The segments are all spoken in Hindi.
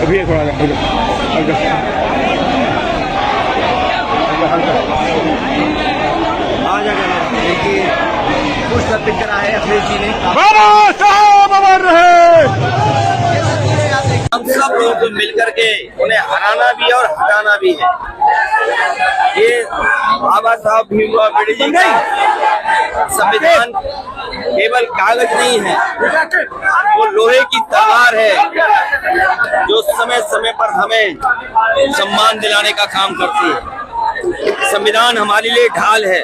अभी थोड़ा आ जाएगा। देखिए पोस्टर पिक करा है अखिलेश जी ने। बाबा साहब अमर रहे। हम सब लोगों को मिलकर के उन्हें हराना भी है और हटाना भी है। ये बाबा साहब भीमराव अम्बेडकर जी का संविधान केवल कागज नहीं है, वो लोहे की तलवार है जो समय समय पर हमें सम्मान दिलाने का काम करती है। संविधान हमारे लिए ढाल है,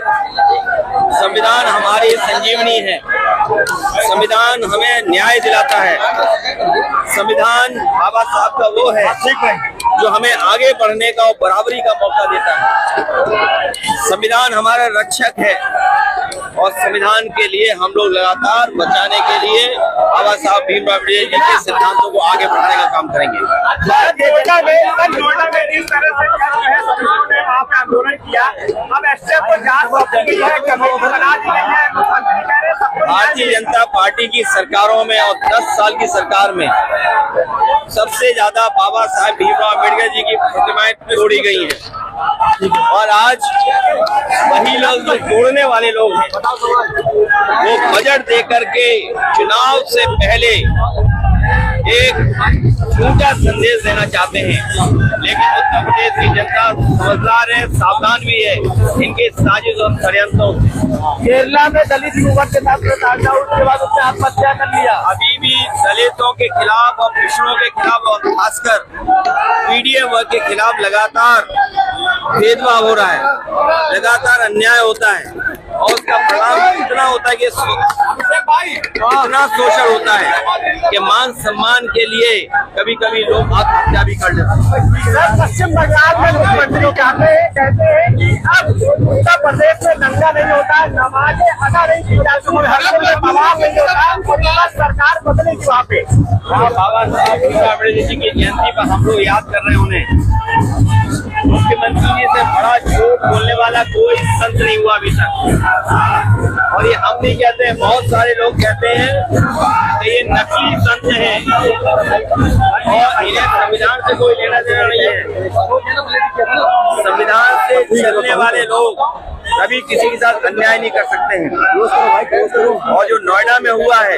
संविधान हमारी संजीवनी है, संविधान हमें न्याय दिलाता है। संविधान बाबा साहब का वो है जो हमें आगे बढ़ने का और बराबरी का मौका देता है। संविधान हमारा रक्षक है और संविधान के लिए हम लोग लगातार बचाने के लिए बाबा साहब भीमराव अम्बेडकर जी के सिद्धांतों को आगे बढ़ाने का काम करेंगे। इस तरह से वहाँ पे आंदोलन किया, अब एसटीएफ को जांच सौंपी गई है, कमेटी बना दी गई है। मुख्यमंत्री कह रहे हैं भारतीय जनता पार्टी की सरकारों में और 10 साल की सरकार में सबसे ज्यादा बाबा साहब भीमराव अम्बेडकर जी की प्रतिमाएं तोड़ी गई हैं और आज वही लोग जो तोड़ने वाले लोग हैं वो बजट दे करके चुनाव से पहले एक झूठा संदेश देना चाहते हैं। लेकिन उत्तर प्रदेश की जनता समझदार है, सावधान भी है इनके साजिश और षड्यंत्रों से। केरला में दलित युवक के साथ प्रताड़ना, उसके बाद उसने आत्महत्या कर लिया। अभी भी दलितों के खिलाफ और पिछड़ों के खिलाफ और खासकर पीडीए वर्ग के खिलाफ लगातार भेदभाव हो रहा है, लगातार अन्याय होता है और उसका परिणाम इतना होता है कि इतना शोषण होता है कि मान सम्मान के लिए कभी कभी लोग आत्महत्या भी कर लेते हैं। पश्चिम बंगाल में मुख्यमंत्री कहते हैं कि अब उत्तर प्रदेश में दंगा नहीं होता, नमाजें अदा नहीं की जाती, दबाव नहीं होता, सरकार बदलेगी वहाँ पे। बाबा साहब भीमराव अम्बेडकर जी की जयंती पर हम लोग याद कर रहे हैं उन्हें। मुख्यमंत्री जी से बड़ा झूठ बोलने वाला कोई संत नहीं हुआ अभी तक। और ये हम नहीं कहते हैं, बहुत सारे लोग कहते हैं कि ये नकली संत हैं और इन्हें संविधान से कोई लेना देना नहीं है। संविधान से चलने वाले लोग कभी किसी के साथ अन्याय नहीं कर सकते हैं। और जो नोएडा में हुआ है,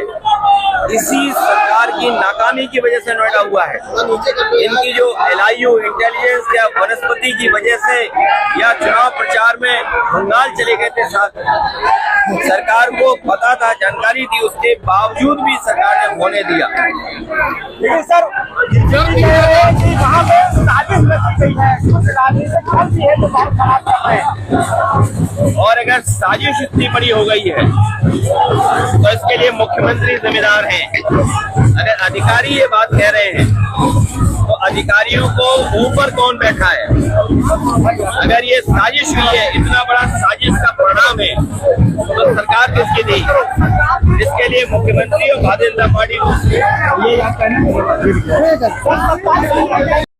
इसी सरकार की नाकामी की वजह से नोएडा हुआ है। इनकी जो LIU इंटेलिजेंस या वनस्पति की वजह से या चुनाव प्रचार में बंगाल चले गए थे, सरकार को पता था, जानकारी थी, उसके बावजूद भी सरकार ने होने दिया। लेकिन सर वहाँ पे साजिश रची गई है, कुछ राजनीतिक दल भी है तो बहुत खराब कर रहे हैं। और अगर साजिश इतनी बड़ी हो गई है तो इसके लिए मुख्यमंत्री जिम्मेदार हैं। अगर अधिकारी ये बात कह रहे हैं तो अधिकारियों को ऊपर कौन बैठा है? अगर ये साजिश हुई है, इतना बड़ा साजिश का परिणाम है, तो सरकार किसकी थी? इसके लिए मुख्यमंत्री और भारतीय जनता पार्टी को